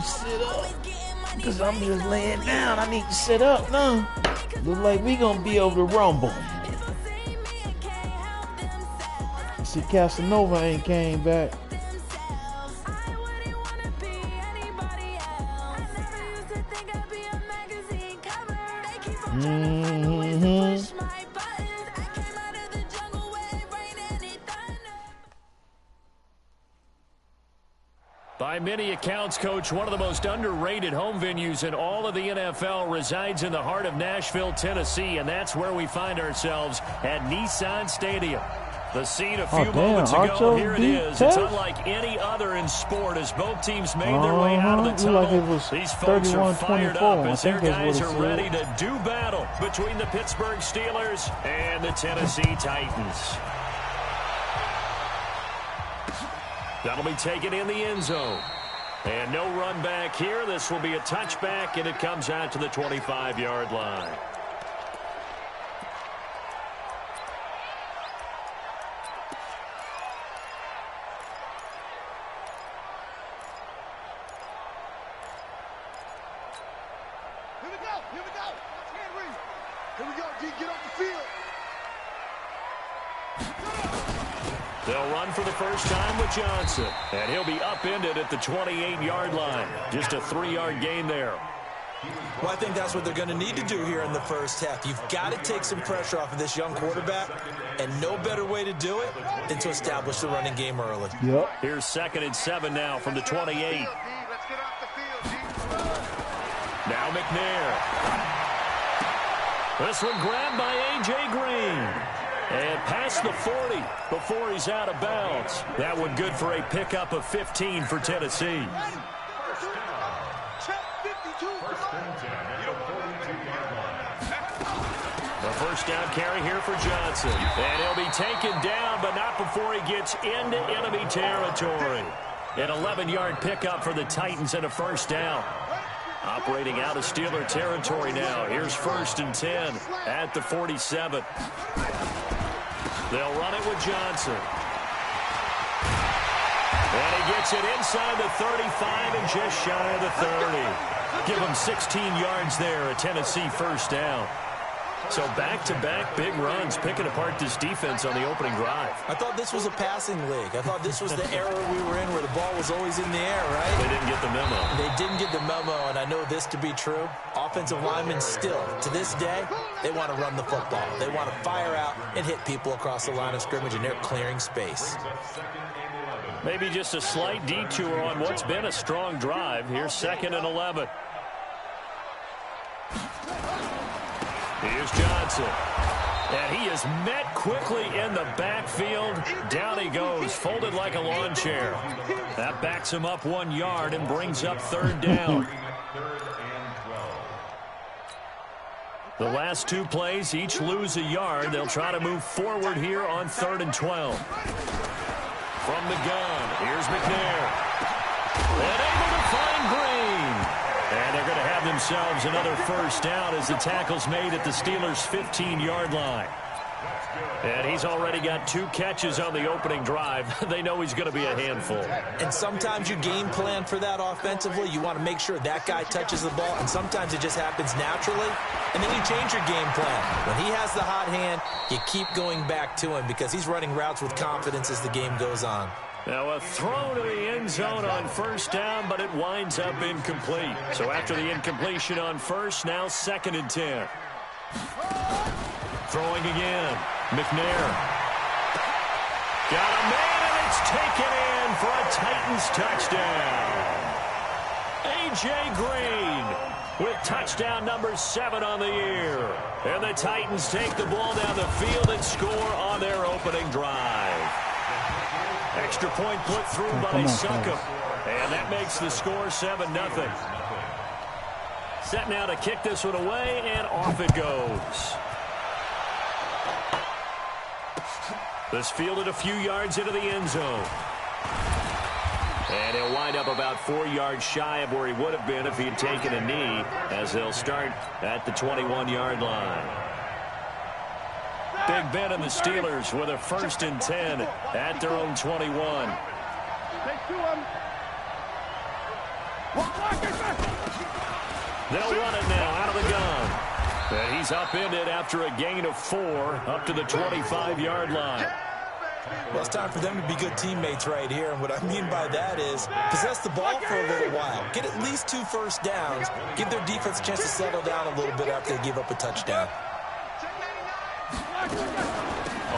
to sit up. Because I'm just laying down. I need to sit up now. Look like we gonna be able to rumble. See, Casanova ain't came back. By many accounts, Coach, one of the most underrated home venues in all of the NFL resides in the heart of Nashville, Tennessee, and that's where we find ourselves at Nissan Stadium. The scene a few moments ago, here it is. It's unlike any other in sport as both teams made their way out of the tunnel. These folks are fired up as their guys are ready to do battle between the Pittsburgh Steelers and the Tennessee Titans. That'll be taken in the end zone. And no run back here. This will be a touchback, and it comes out to the 25-yard line. They'll run for the first time with Johnson, and he'll be upended at the 28-yard line. Just a 3-yard gain there. Well, I think that's what they're going to need to do here in the first half. You've got to take some pressure off of this young quarterback, and no better way to do it than to establish the running game early. Yep. Here's 2nd and 7 now from the 28. Now McNair. This one grabbed by A.J. Green. And past the 40 before he's out of bounds. That one good for a pickup of 15 for Tennessee. The first down carry here for Johnson. And he'll be taken down, but not before he gets into enemy territory. An 11-yard pickup for the Titans and a first down. Operating out of Steeler territory now. Here's 1st and 10 at the 47. They'll run it with Johnson. And he gets it inside the 35 and just shy of the 30. Give him 16 yards there, a Tennessee first down. So back-to-back big runs, picking apart this defense on the opening drive. I thought this was a passing league. I thought this was the era we were in where the ball was always in the air, right? They didn't get the memo. They didn't get the memo, and I know this to be true. Offensive linemen still, to this day, they want to run the football. They want to fire out and hit people across the line of scrimmage, and they're clearing space. Maybe just a slight detour on what's been a strong drive. Here's 2nd and 11. Here's Johnson. And he is met quickly in the backfield. Down he goes, folded like a lawn chair. That backs him up 1 yard and brings up 3rd down. The last 2 plays each lose a yard. They'll try to move forward here on 3rd and 12. From the gun, here's McNair. And able to find Green. And they're going to have themselves another first down as the tackle's made at the Steelers' 15-yard line. And he's already got 2 catches on the opening drive. They know he's going to be a handful. And sometimes you game plan for that offensively. You want to make sure that guy touches the ball, and sometimes it just happens naturally. And then you change your game plan. When he has the hot hand, you keep going back to him because he's running routes with confidence as the game goes on. Now a throw to the end zone on first down, but it winds up incomplete. So after the incompletion on first, now 2nd and 10. Throwing again. McNair. Got a man, and it's taken in for a Titans touchdown. A.J. Green with touchdown number 7 on the year. And the Titans take the ball down the field and score on their opening drive. Extra point put through by Succop. And that makes the score 7-0. Set now to kick this one away, and off it goes. This fielded a few yards into the end zone. And he'll wind up about 4 yards shy of where he would have been if he had taken a knee, as they'll start at the 21-yard line. Big Ben and the Steelers with a 1st and 10 at their own 21. They'll run it now out of the gun. And he's upended after a gain of 4 up to the 25-yard line. Well, it's time for them to be good teammates right here. And what I mean by that is possess the ball for a little while. Get at least 2 first downs. Give their defense a chance to settle down a little bit after they give up a touchdown.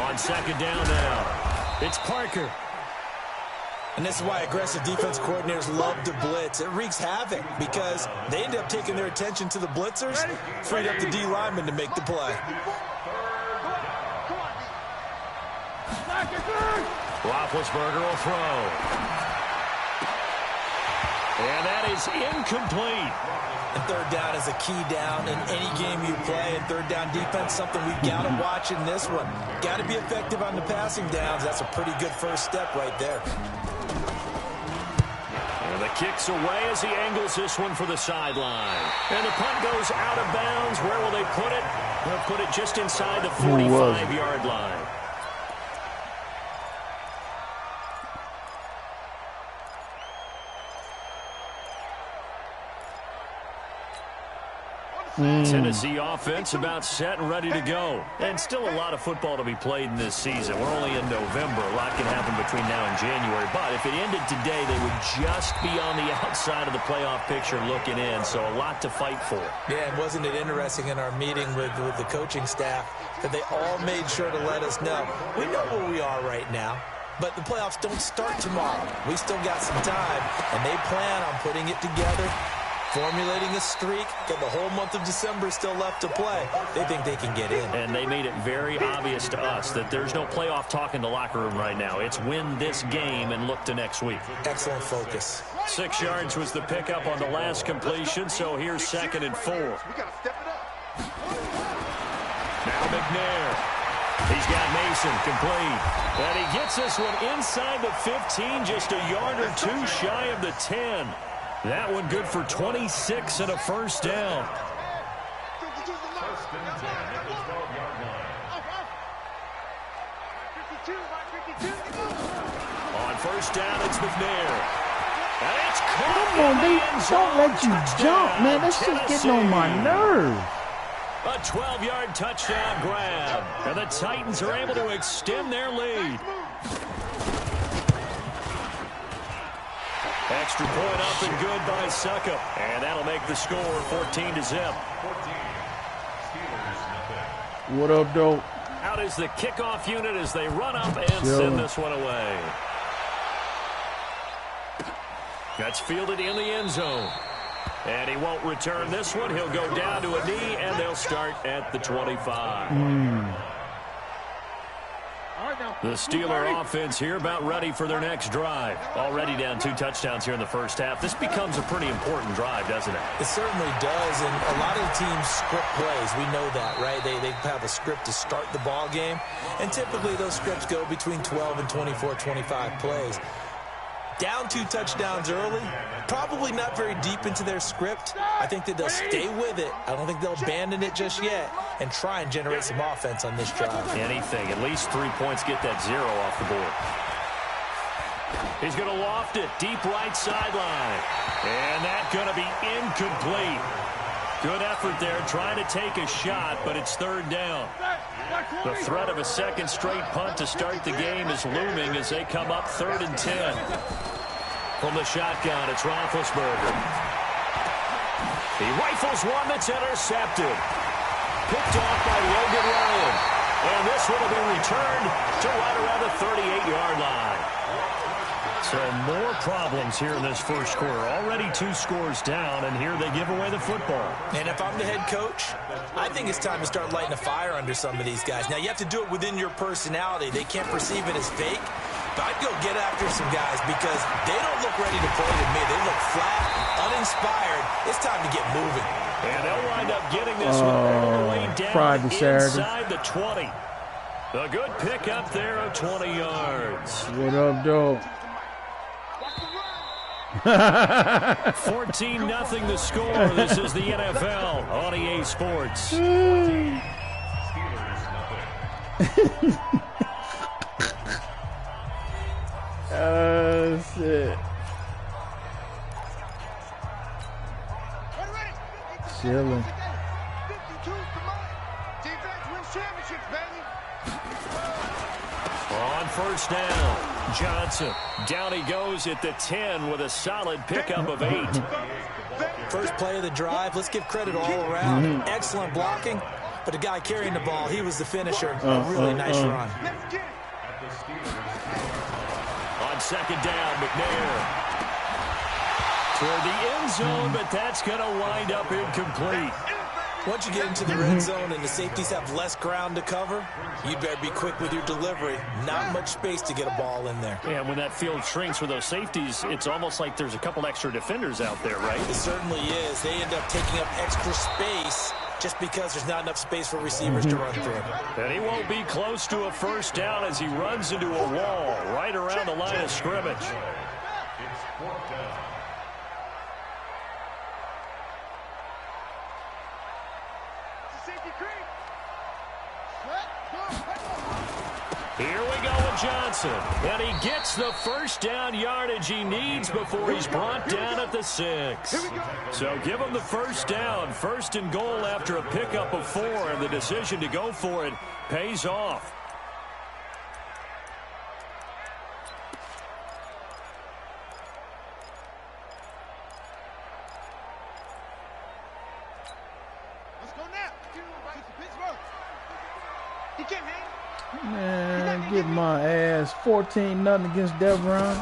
On second down now, it's Parker. And this is why aggressive defense coordinators love to blitz. It wreaks havoc because they end up taking their attention to the blitzers, freed up the D lineman to make the play. Roethlisberger will throw. And that is incomplete. And third down is a key down in any game you play. And third down defense, something we've got to watch in this one. Got to be effective on the passing downs. That's a pretty good first step right there. And the kick's away as he angles this one for the sideline. And the punt goes out of bounds. Where will they put it? They'll put it just inside the 45-yard line. Tennessee offense about set and ready to go. And still a lot of football to be played in this season. We're only in November. A lot can happen between now and January. But if it ended today, they would just be on the outside of the playoff picture looking in. So a lot to fight for. Yeah, and wasn't it interesting in our meeting with the coaching staff that they all made sure to let us know. We know where we are right now. But the playoffs don't start tomorrow. We still got some time. And they plan on putting it together, formulating a streak, and the whole month of December is still left to play. They think they can get in. And they made it very obvious to us that there's no playoff talk in the locker room right now. It's win this game and look to next week. Excellent focus. 6 yards was the pickup on the last completion, so here's 2nd and 4. Now McNair. He's got Mason complete. And he gets this one inside the 15, just a yard or 2 shy of the 10. That one good for 26 and a first down. On first down, it's McNair. And it's caught. Come on, they don't let you jump, man. That's just getting on my nerves. A 12-yard touchdown grab. And the Titans are able to extend their lead. Extra point up and good by Suckup. And that'll make the score 14-0. What up, though? Out is the kickoff unit as they run up and send this one away. That's fielded in the end zone. And he won't return this one. He'll go down to a knee, and they'll start at the 25. The Steeler offense here about ready for their next drive. Already down 2 touchdowns here in the first half. This becomes a pretty important drive, doesn't it? It certainly does, and a lot of the teams script plays. We know that, right? They have a script to start the ball game, and typically those scripts go between 12 and 24, 25 plays. Down 2 touchdowns early, probably not very deep into their script. I think that they'll stay with it. I don't think they'll abandon it just yet and try and generate some offense on this drive. Anything. At least 3 points get that 0 off the board. He's going to loft it deep right sideline. And that's going to be incomplete. Good effort there trying to take a shot, but it's 3rd down. The threat of a second straight punt to start the game is looming as they come up 3rd and 10. From the shotgun, it's Roethlisberger. He rifles one that's intercepted. Picked off by Logan Ryan. And this one will be returned to right around the 38-yard line. So more problems here in this first quarter. Already 2 scores down, and here they give away the football. And if I'm the head coach, I think it's time to start lighting a fire under some of these guys. Now, you have to do it within your personality. They can't perceive it as fake. But I'd go get after some guys because they don't look ready to play to me. They look flat, uninspired. It's time to get moving. And they'll wind up getting this one all the way down inside the 20. A good pick up there of 20 yards. What up, though? 14-0 the score. This is the NFL on EA Sports. Shit. Chilling. On first down, Johnson. Down he goes at the 10 with a solid pickup of 8. First play of the drive. Let's give credit all around. Excellent blocking. But the guy carrying the ball, he was the finisher. A really nice run. On second down, McNair. Toward the end zone, but that's going to wind up incomplete. Once you get into the red zone and the safeties have less ground to cover, you'd better be quick with your delivery. Not much space to get a ball in there. Yeah, when that field shrinks with those safeties, it's almost like there's a couple extra defenders out there, right? It certainly is. They end up taking up extra space just because there's not enough space for receivers to run through. And he won't be close to a first down as he runs into a wall right around the line of scrimmage. Here we go with Johnson, and he gets the first down yardage he needs before he's brought down at the 6. So give him the first down, first and goal after a pickup of 4, and the decision to go for it pays off. Man, get my ass 14-0 against Devron.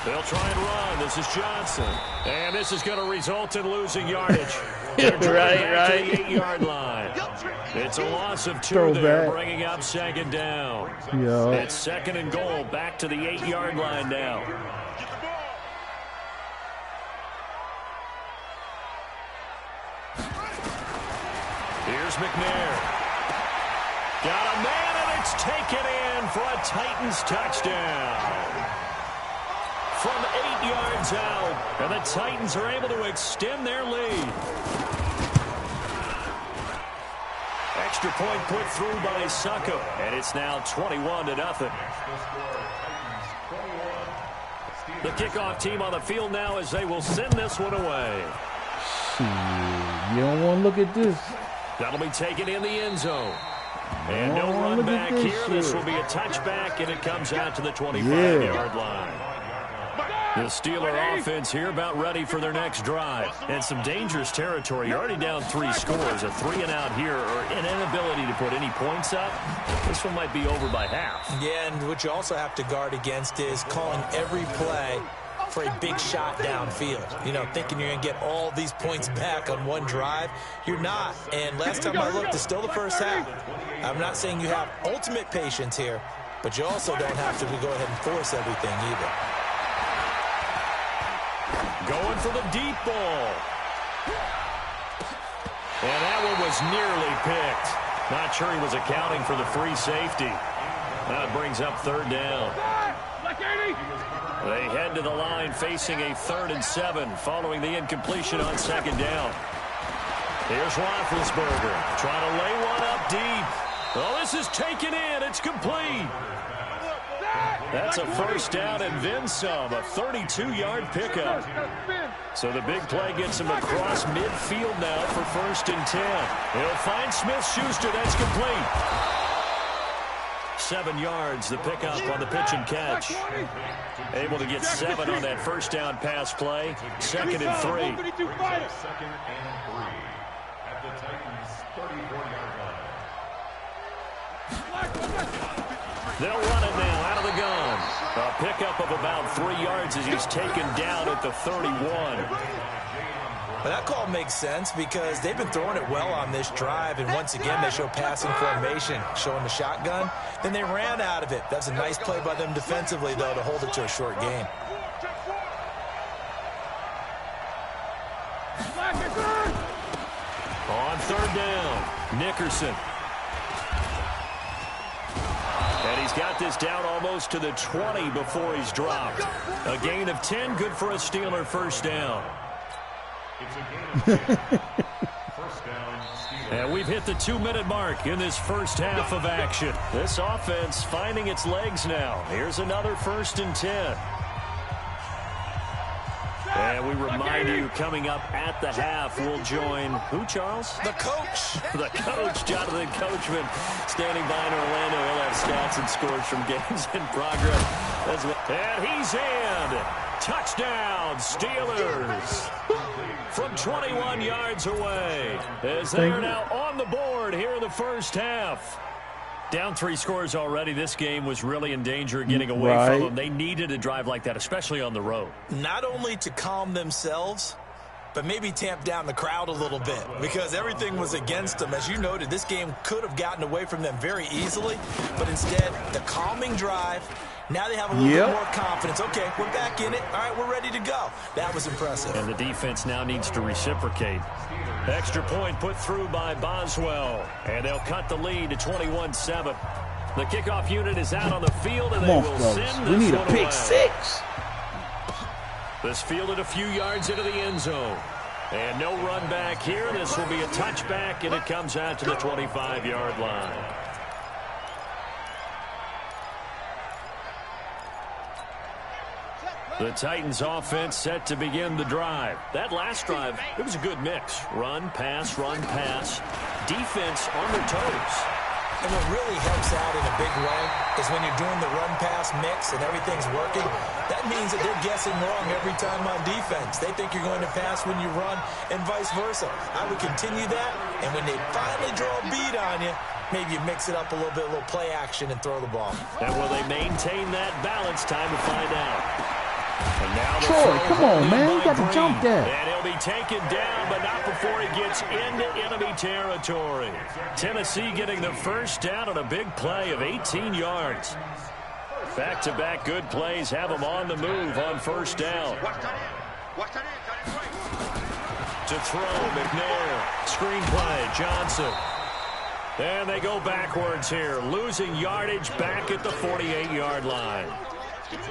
They'll try and run. This is Johnson. And this is going to result in losing yardage. They're right. To the 8-yard line. It's a loss of 2 Throwback. there, bringing up second down. Yeah. It's second and goal, back to the 8-yard line now. Here's McNair. Got a man, and it's taken in for a Titans touchdown. From 8 yards out, and the Titans are able to extend their lead. Extra point put through by Succo, and it's now 21-0. The kickoff team on the field now as they will send this one away. Shit, you don't want to look at this. That'll be taken in the end zone. And no run back here. This will be a touchback, and it comes out to the 25-yard line. The Steeler offense here about ready for their next drive. And some dangerous territory. You're already down 3 scores. A 3-and-out here, or an inability to put any points up. This one might be over by half. Yeah, and what you also have to guard against is calling every play for a big shot downfield. You know, thinking you're going to get all these points back on one drive. You're not. And last time I looked, it's still the first half. I'm not saying you have ultimate patience here, but you also don't have to go ahead and force everything either. Going for the deep ball. And that one was nearly picked. Not sure he was accounting for the free safety. Now it brings up third down. They head to the line facing a 3rd and 7 following the incompletion on second down. Here's Roethlisberger trying to lay one up deep. Well, this is taken in. It's complete. That's a first down and then some, a 32-yard pickup. So the big play gets him across midfield now for 1st and 10. He'll find Smith-Schuster. That's complete. 7 yards, the pickup on the pitch and catch. Able to get 7 on that first down pass play. 2nd and 3. Second and 3 at the Titans' 34-yard line. They'll run it now out of the gun. A pickup of about 3 yards as he's taken down at the 31. Well, that call makes sense because they've been throwing it well on this drive, and once again they show passing formation, showing the shotgun. Then they ran out of it. That's a nice play by them defensively, though, to hold it to a short game. On third down, Nickerson. And he's got this down almost to the 20 before he's dropped. A gain of 10, good for a Steeler first down. And we've hit the 2-minute mark in this first half of action. This offense finding its legs now. Here's another 1st and 10. And we remind you, coming up at the half, we'll join who, Charles? The coach. The coach, Jonathan Coachman, standing by in Orlando. He'll have stats and scores from games in progress. And he's in. Touchdown, Steelers. From 21 yards away, as they are now on the board here in the first half. Down 3 scores already. This game was really in danger of getting away from them. They needed a drive like that, especially on the road. Not only to calm themselves, but maybe tamp down the crowd a little bit, because everything was against them. As you noted, this game could have gotten away from them very easily, but instead, the calming drive, now they have a little bit more confidence. Okay, we're back in it. All right, we're ready to go. That was impressive. And the defense now needs to reciprocate. Extra point put through by Boswell, and they'll cut the lead to 21-7. The kickoff unit is out on the field, and they will send this one away. We need a pick 6. This fielded a few yards into the end zone. And no run back here. This will be a touchback, and it comes out to the 25-yard line. The Titans offense set to begin the drive. That last drive, it was a good mix. Run, pass, defense on their toes. And what really helps out in a big way is when you're doing the run-pass mix and everything's working, that means that they're guessing wrong every time on defense. They think you're going to pass when you run and vice versa. I would continue that, and when they finally draw a beat on you, maybe you mix it up a little bit, a little play action, and throw the ball. And will they maintain that balance? Time to find out. And now Troy, come on, man. You got to jump that. And he'll be taken down, but not before he gets into enemy territory. Tennessee getting the first down on a big play of 18 yards. Back-to-back good plays have them on the move on first down. To throw, McNair. Screen play, Johnson. And they go backwards here, losing yardage back at the 48-yard line.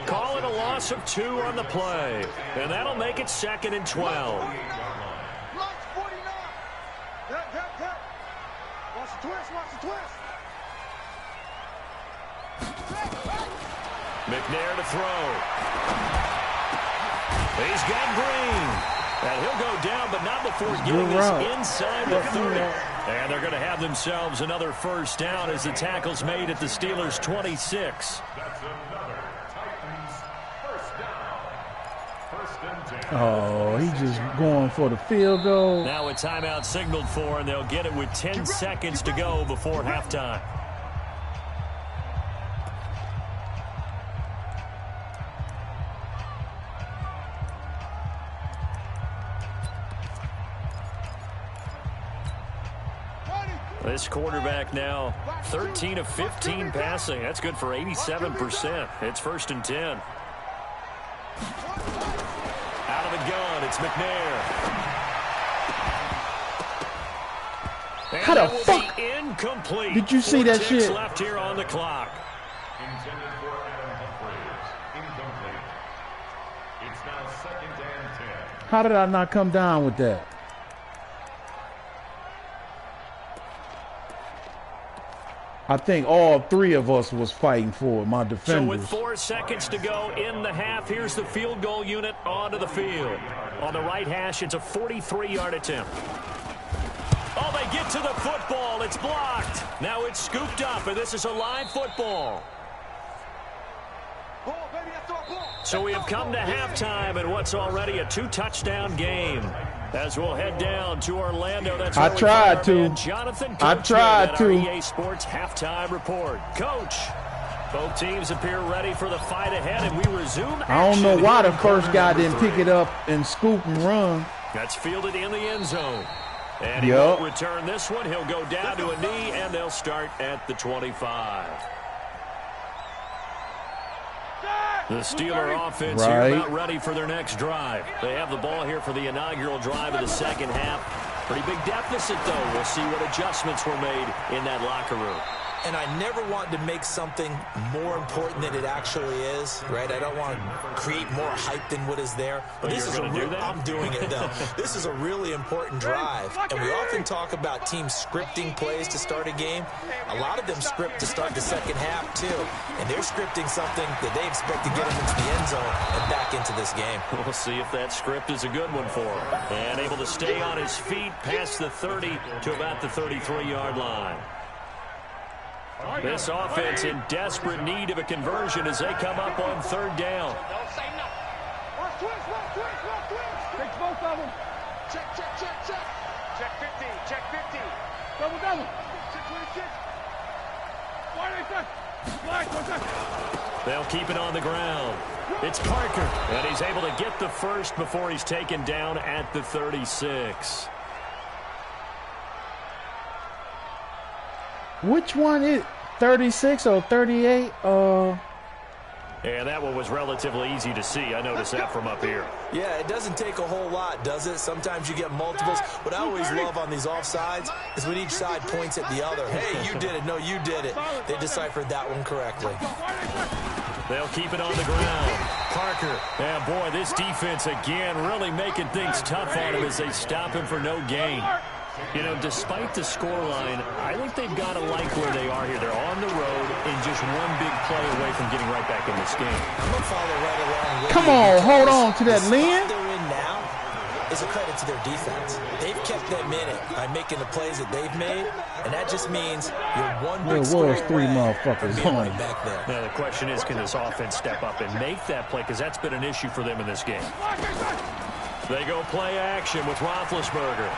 Call it a loss of 2 on the play, and that'll make it 2nd and 12. McNair to throw. He's got Green. And he'll go down, but not before getting this inside the 30. And they're going to have themselves another first down as the tackle's made at the Steelers' 26. Oh, he's just going for the field goal. Now a timeout signaled for, and they'll get it with 10 seconds to go before halftime. This quarterback now 13 of 15 passing. That's good for 87%. It's 1st and 10. Out of the gun, it's McNair. And how the fuck? Incomplete. Did you see that shit? Left here on the clock. Intended for Adam Humphries. Incomplete. It's now 2nd and 10. How did I not come down with that? I think all 3 of us was fighting for it, my defenders. So with 4 seconds to go in the half, here's the field goal unit onto the field. On the right hash, it's a 43-yard attempt. Oh, they get to the football. It's blocked. Now it's scooped up, and this is a live football. So we have come to halftime in what's already a 2-touchdown game. As we'll head down to Orlando. That's I tried to. Jonathan I tried to. EA Sports halftime report. Coach, both teams appear ready for the fight ahead, and we resume action. I don't know why the first guy didn't pick it up and scoop and run. That's fielded in the end zone. And he won't return this one. He'll go down to a knee, and they'll start at the 25. The Steeler offense here about ready for their next drive. They have the ball here for the inaugural drive of the second half. Pretty big deficit, though. We'll see what adjustments were made in that locker room. And I never want to make something more important than it actually is, right? I don't want to create more hype than what is there. But this is I'm doing it, though. This is a really important drive. And we often talk about teams scripting plays to start a game. A lot of them script to start the second half, too. And they're scripting something that they expect to get them into the end zone and back into this game. We'll see if that script is a good one for him. And able to stay on his feet past the 30 to about the 33-yard line. This offense in desperate need of a conversion as they come up on third down. Check both of them. Check. Check 50. Check 50. Double. Check 26. They'll keep it on the ground. It's Parker, and he's able to get the first before he's taken down at the 36. Which one is 36 or 38? And that one was relatively easy to see. I noticed that from up here. Yeah, it doesn't take a whole lot, does it? Sometimes you get multiples. What I always love on these offsides is when each side points at the other. Hey, you did it. No, you did it. They deciphered that one correctly. They'll keep it on the ground. Parker. And boy, this defense again really making things tough on him as they stop him for no gain. You know, despite the scoreline, I think they've got to like where they are here. They're on the road and just one big play away from getting right back in this game. I'm going to follow right along with Come on, hold on to that, Lynn. The spot they're in now is a credit to their defense. They've kept them in it by making the plays that they've made, and that just means you're one big score away three motherfuckers right back there. Now, the question is, can this offense step up and make that play? Because that's been an issue for them in this game. They go play action with Roethlisberger.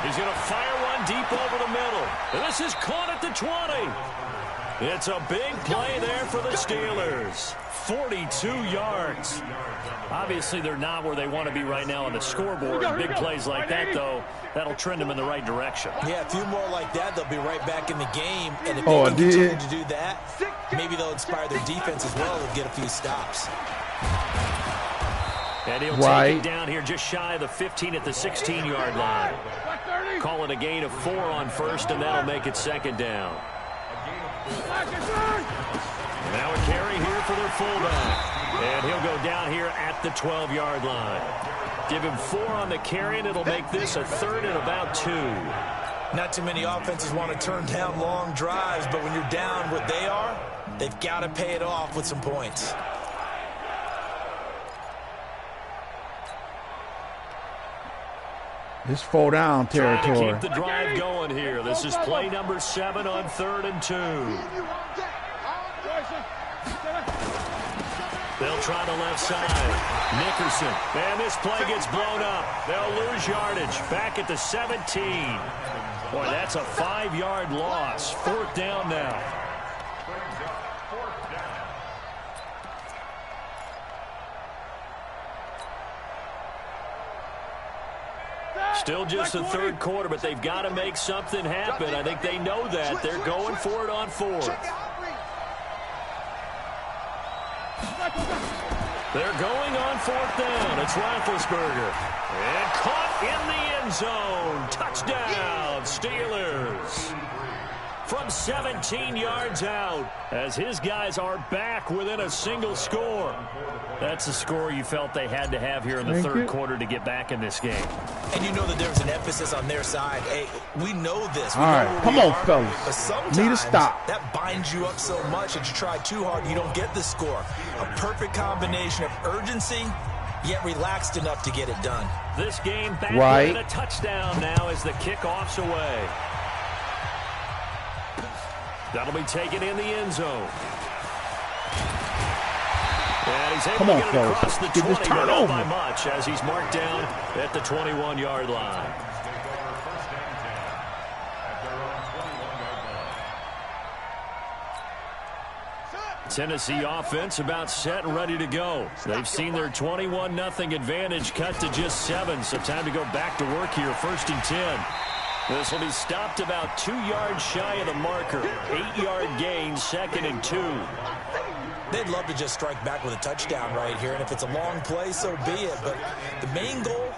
He's going to fire one deep over the middle. And this is caught at the 20. It's a big play there for the Steelers. 42 yards. Obviously, they're not where they want to be right now on the scoreboard. Big plays like that, though, that'll trend them in the right direction. Yeah, a few more like that, they'll be right back in the game. And if they can continue to do that, maybe they'll inspire their defense as well and get a few stops. And he'll take it down here just shy of the 15 at the 16-yard line. Call it a gain of 4 on first, and that'll make it second down. Now a carry here for their fullback. And he'll go down here at the 12-yard line. Give him 4 on the carry, and it'll make this a third and about 2. Not too many offenses want to turn down long drives, but when you're down what they are, they've got to pay it off with some points. This 4-down territory. Trying to keep the drive going here. This is play number 7 on 3rd and 2. They'll try the left side. Nickerson. And this play gets blown up. They'll lose yardage. Back at the 17. Boy, that's a 5-yard loss. 4th down now. Still just the third quarter, but they've got to make something happen. I think they know that. They're going for it on 4th. They're going on 4th down. It's Roethlisberger. And caught in the end zone. Touchdown, Steelers. From 17 yards out, as his guys are back within a single score. That's the score you felt they had to have here in the third quarter to get back in this game. And you know that there was an emphasis on their side. Hey, we know this. All right, come on, fellas. But sometimes need to stop. That binds you up so much that you try too hard and you don't get the score. A perfect combination of urgency, yet relaxed enough to get it done. This game back within a touchdown now as the kickoff's away. That'll be taken in the end zone. And he's able to get it across the 20, but not by much as he's marked down at the 21-yard line. Tennessee offense about set and ready to go. They've seen their 21-0 advantage cut to just 7, so time to go back to work here, 1st and 10. This will be stopped about 2 yards shy of the marker. 8-yard gain, 2nd and 2. They'd love to just strike back with a touchdown right here, and if it's a long play, so be it. But the main goal,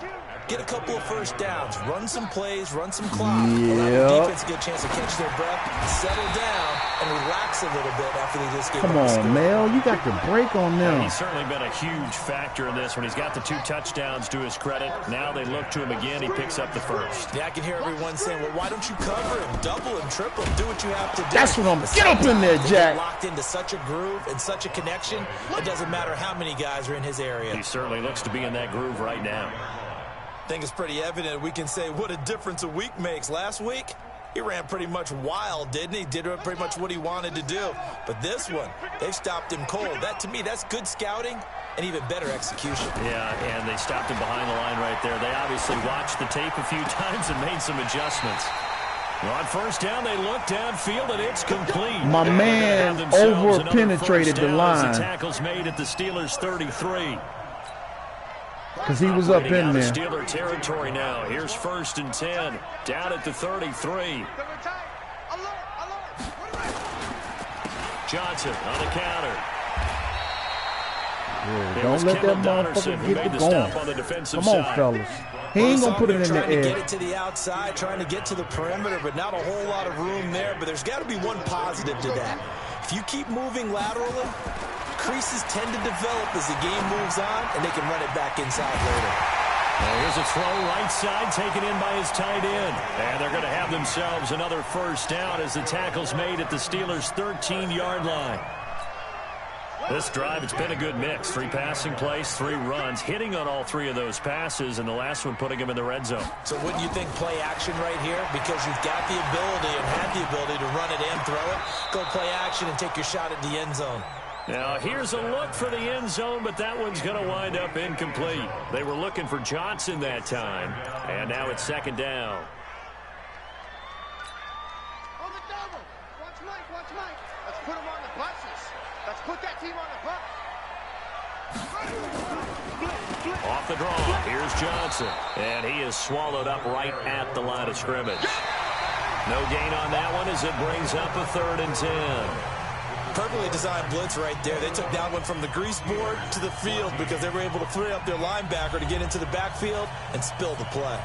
get a couple of first downs, run some plays, run some clock. Allow the defense to get a chance to catch their breath, settle down, and relax a little bit after they just get Come on, Mel. You got the break on them. He's certainly been a huge factor in this one. He's got the 2 touchdowns to his credit. Now they look to him again. He picks up the first. Yeah, I can hear everyone saying, well, why don't you cover him, double him, triple him, do what you have to do. That's what I'm. Get up in there, Jack. Locked into such a groove and such a connection, it doesn't matter how many guys are in his area. He certainly looks to be in that groove right now. I think it's pretty evident we can say what a difference a week makes. Last week, he ran pretty much wild, didn't he? Did pretty much what he wanted to do. But this one, they've stopped him cold. That, to me, that's good scouting and even better execution. Yeah, and they stopped him behind the line right there. They obviously watched the tape a few times and made some adjustments. On first down, they look downfield, and it's complete. My man over-penetrated the line. The tackle's made at the Steelers' 33. Because he was up in there. Steeler territory now. Here's 1st and 10. Down at the 33. Johnson on the counter. Yeah, don't let that motherfucker get the going. Come on, fellas. He ain't going to put it in the air. Trying to get it to the outside, trying to get to the perimeter, but not a whole lot of room there. But there's got to be one positive to that. If you keep moving laterally, creases tend to develop as the game moves on, and they can run it back inside later. Well, here's a throw right side taken in by his tight end. And they're going to have themselves another first down as the tackle's made at the Steelers' 13-yard line. This drive, it's been a good mix. 3 passing plays, 3 runs, hitting on all 3 of those passes, and the last one putting him in the red zone. So wouldn't you think play action right here? Because you've got the ability and had the ability to run it and throw it. Go play action and take your shot at the end zone. Now, here's a look for the end zone, but that one's going to wind up incomplete. They were looking for Johnson that time, and now it's 2nd down. On the double. Watch Mike, watch Mike. Let's put him on the buses. Let's put that team on the bus. Off the draw, here's Johnson, and he is swallowed up right at the line of scrimmage. No gain on that one as it brings up a 3rd and 10. Perfectly designed blitz right there. They took that one from the grease board to the field because they were able to free up their linebacker to get into the backfield and spill the play.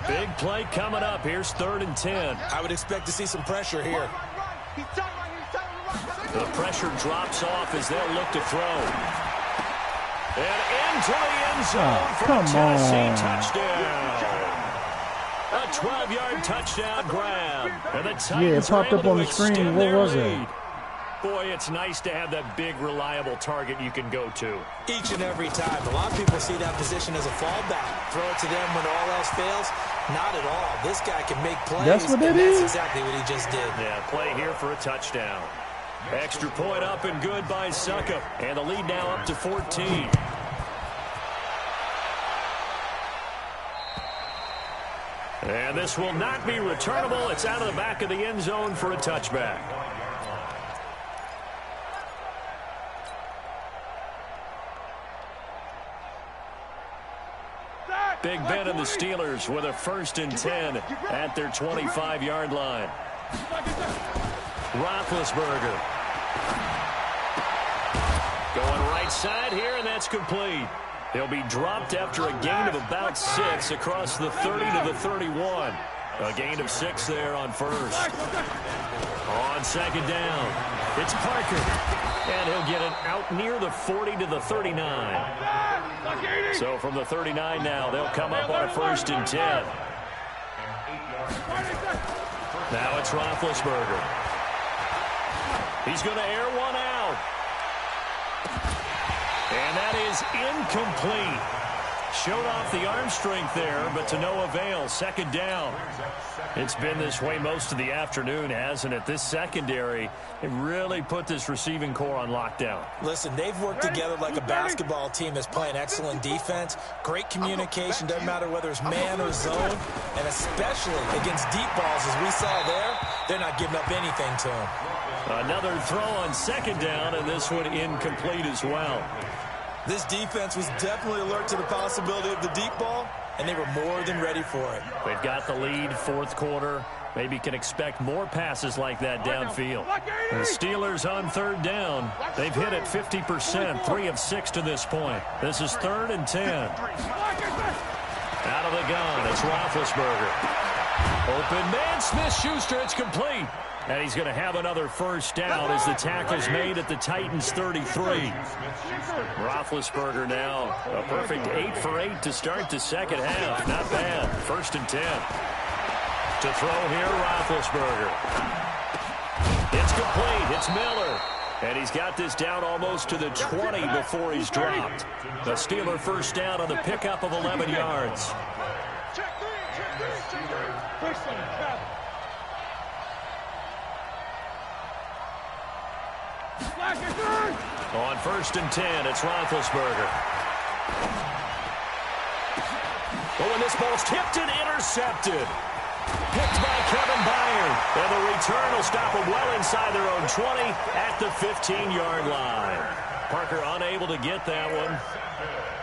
Big play coming up. Here's 3rd and 10. I would expect to see some pressure here. The pressure drops off as they'll look to throw. And into the end zone for a Tennessee touchdown. A 12-yard touchdown grab. And the Titans it popped up on the screen. What was it? Boy, it's nice to have that big, reliable target you can go to. Each and every time. A lot of people see that position as a fallback. Throw it to them when all else fails. Not at all. This guy can make plays. That's what it is. That's exactly what he just did. Yeah, play here for a touchdown. Extra point up and good by Suckup. And the lead now up to 14. And this will not be returnable. It's out of the back of the end zone for a touchback. Big Ben and the Steelers with a 1st and 10 at their 25-yard line. Roethlisberger. Going right side here, and that's complete. He'll be dropped after a gain of about 6 across the 30 to the 31. A gain of 6 there on 1st. On 2nd down, it's Parker. And he'll get it out near the 40 to the 39. So from the 39 now, they'll come up on a 1st and 10. Now it's Roethlisberger. He's going to air one out. And that is incomplete. Showed off the arm strength there, but to no avail. 2nd down. It's been this way most of the afternoon, hasn't it? This secondary, it really put this receiving core on lockdown. Listen, they've worked together like a basketball team that's playing excellent defense. Great communication, doesn't matter whether it's man or zone. And especially against deep balls, as we saw there, they're not giving up anything to them. Another throw on 2nd down, and this one incomplete as well. This defense was definitely alert to the possibility of the deep ball, and they were more than ready for it. They've got the lead, fourth quarter. Maybe can expect more passes like that downfield. The Steelers on third down. They've hit it 50%, 3 of 6 to this point. This is 3rd and 10. Out of the gun, it's Roethlisberger. Open man, Smith-Schuster, it's complete. And he's going to have another first down as the tackle's made at the Titans' 33. Roethlisberger now a perfect 8 for 8 to start the second half. Not bad. 1st and 10. To throw here, Roethlisberger. It's complete. It's Miller. And he's got this down almost to the 20 before he's dropped. The Steeler first down on the pickup of 11 yards. On 1st and 10, it's Roethlisberger. Oh, and this ball's tipped and intercepted. Picked by Kevin Byard. And the return will stop them well inside their own 20 at the 15-yard line. Parker unable to get that one.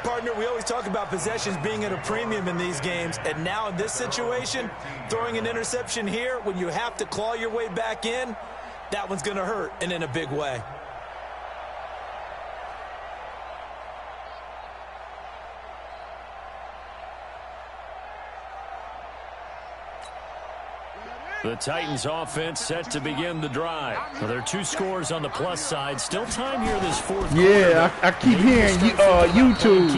Partner, we always talk about possessions being at a premium in these games, and now in this situation, throwing an interception here when you have to claw your way back in, that one's going to hurt, and in a big way. The Titans offense set to begin the drive. Well, there are 2 scores on the plus side. Still time here this fourth quarter. Yeah, I keep hearing YouTube.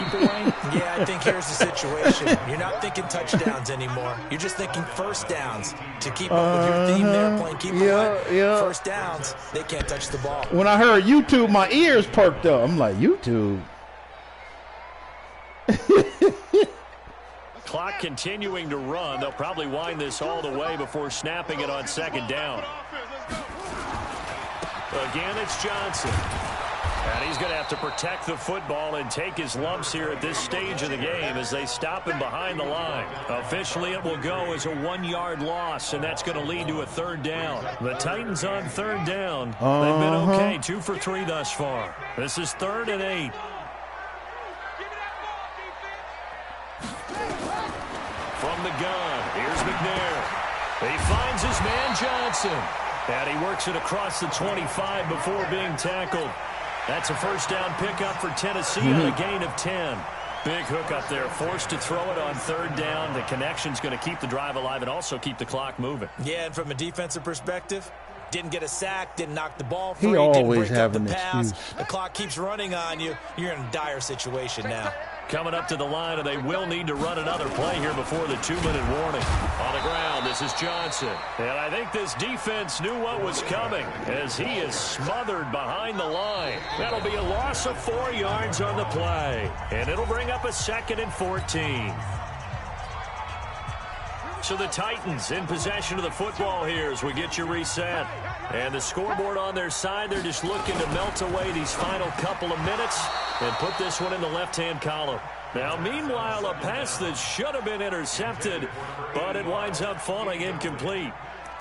Yeah, I think here's the situation. You're not thinking touchdowns anymore. You're just thinking first downs. To keep up with your theme there, playing keep away. First downs, they can't touch the ball. When I heard YouTube, my ears perked up. I'm like, YouTube? Clock continuing to run. They'll probably wind this all the way before snapping it on second down. Again, it's Johnson. And he's going to have to protect the football and take his lumps here at this stage of the game as they stop him behind the line. Officially, it will go as a 1-yard loss, and that's going to lead to a 3rd down. The Titans on 3rd down. They've been okay, 2 for 3 thus far. This is 3rd and 8. From the gun, here's McNair. He finds his man Johnson. And he works it across the 25 before being tackled. That's a first down pickup for Tennessee on a gain of 10. Big hook up there, forced to throw it on 3rd down. The connection's going to keep the drive alive and also keep the clock moving. Yeah, and from a defensive perspective, didn't get a sack, didn't knock the ball free, He didn't always break have up the an pass. excuse. The clock keeps running on you. You're in a dire situation now. Coming up to the line, and they will need to run another play here before the 2-minute warning. On the ground, this is Johnson. And I think this defense knew what was coming as he is smothered behind the line. That'll be a loss of 4 yards on the play. And it'll bring up a 2nd and 14. So the Titans in possession of the football here as we get you reset. And the scoreboard on their side, they're just looking to melt away these final couple of minutes and put this one in the left-hand column. Now, meanwhile, a pass that should have been intercepted, but it winds up falling incomplete.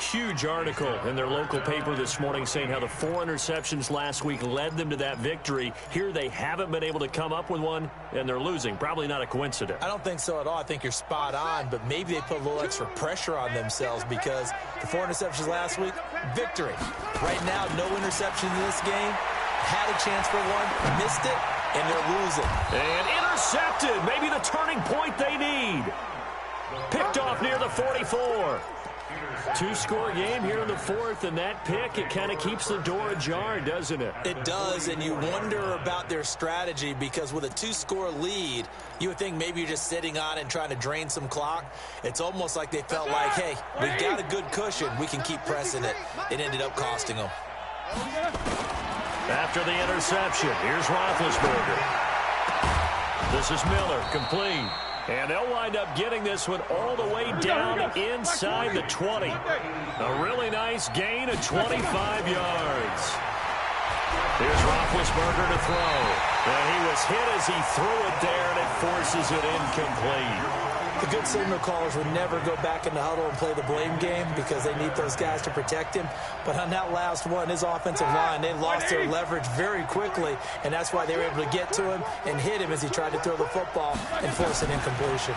Huge article in their local paper this morning saying how the 4 interceptions last week led them to that victory. Here they haven't been able to come up with one, and they're losing. Probably not a coincidence. I don't think so at all. I think you're spot on, but maybe they put a little extra pressure on themselves because the 4 interceptions last week, victory. Right now, no interception in this game. Had a chance for one, missed it, and they're losing. And intercepted. Maybe the turning point they need. Picked off near the 44. 2-score game here in the 4th, and that pick, it kind of keeps the door ajar, doesn't it? It does, and you wonder about their strategy because with a 2-score lead, you would think maybe you're just sitting on it and trying to drain some clock. It's almost like they felt like, hey, we've got a good cushion. We can keep pressing it. It ended up costing them. After the interception, here's Roethlisberger. This is Miller, complete. And they'll wind up getting this one all the way down inside the 20. A really nice gain of 25 yards. Here's Roethlisberger to throw. And he was hit as he threw it there, and it forces it incomplete. The good signal callers would never go back in the huddle and play the blame game because they need those guys to protect him. But on that last one, his offensive line, they lost their leverage very quickly, and that's why they were able to get to him and hit him as he tried to throw the football and force an incompletion.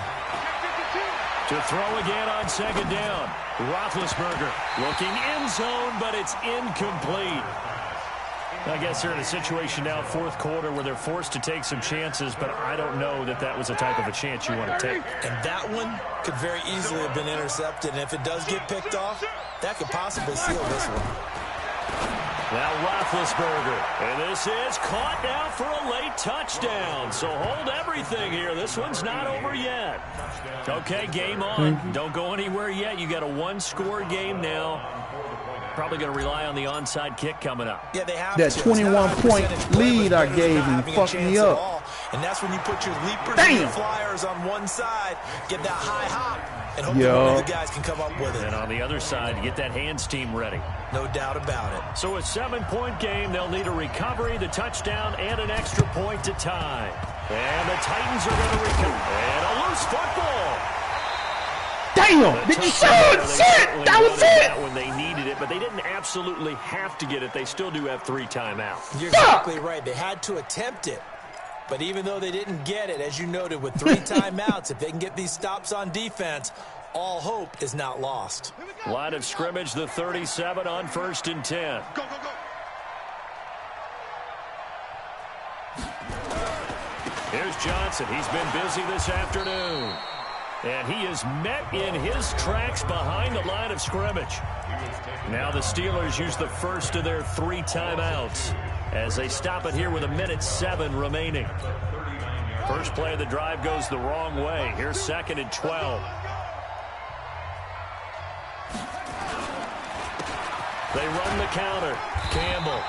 To throw again on second down. Roethlisberger looking end zone, but it's incomplete. I guess they're in a situation now, fourth quarter, where they're forced to take some chances, but I don't know that that was the type of a chance you want to take. And that one could very easily have been intercepted, and if it does get picked off, that could possibly seal this one. Now Roethlisberger, and this is caught now for a late touchdown. So hold everything here. This one's not over yet. Okay, game on. Don't go anywhere yet. You got a one-score game now. Probably going to rely on the onside kick coming up. Yeah, they have that 21-point lead I gave him fucked me up. And that's when you put your leapers and your flyers on one side, get that high hop, and hope that one of the guys can come up with it. And on the other side, get that hands team ready. No doubt about it. So a 7-point game, they'll need a recovery, the touchdown, and an extra point to tie. And the Titans are going to recover. And a loose football. Damn! Did you see it? That was it! When they needed it, but they didn't absolutely have to get it. They still do have 3 timeouts. You're exactly right. They had to attempt it. But even though they didn't get it, as you noted, with 3 timeouts, if they can get these stops on defense, all hope is not lost. Line of scrimmage, the 37 on 1st and 10. Go, go, go. Here's Johnson. He's been busy this afternoon. And he is met in his tracks behind the line of scrimmage. Now the Steelers use the first of their 3 timeouts as they stop it here with 1:07 remaining. First play of the drive goes the wrong way. Here's 2nd and 12. They run the counter. Campbell.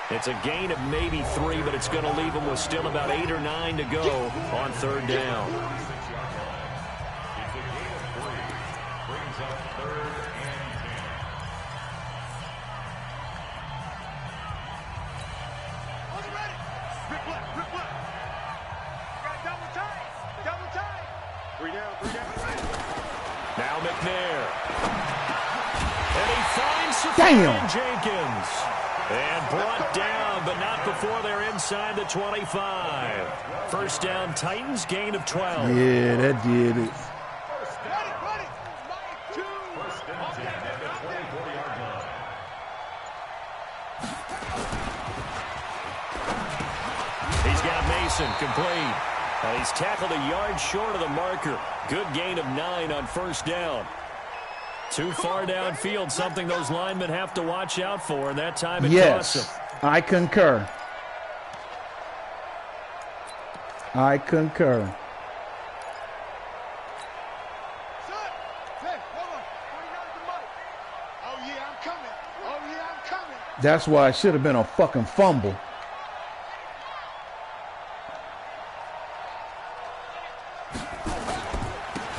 It's a gain of maybe 3, but it's going to leave them with still about 8 or 9 to go on 3rd down. Now McNair. And he finds Safarian Jenkins. And brought down, but not before they're inside the 25. First down, Titans, gain of 12. Yeah, that did it. He's got Mason complete. And he's tackled a yard short of the marker. Good gain of 9 on first down. Too far downfield, something those linemen have to watch out for, and that time it costs them. I concur. I concur. That's why it should have been a fucking fumble.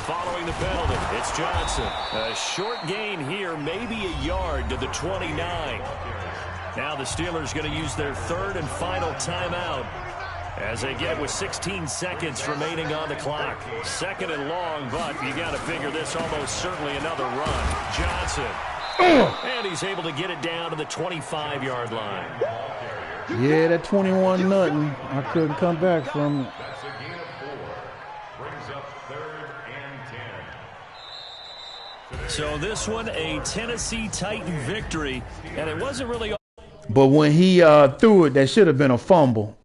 Following the penalty, it's Johnson. A short gain here, maybe a yard to the 29. Now the Steelers going to use their 3rd and final timeout as they get with 16 seconds remaining on the clock. 2nd and long, but you got to figure this almost certainly another run. Johnson. And he's able to get it down to the 25-yard line. Yeah, that 21-0. I couldn't come back from it. So this one, a Tennessee Titan victory, and it wasn't really. But when he threw it, that should have been a fumble.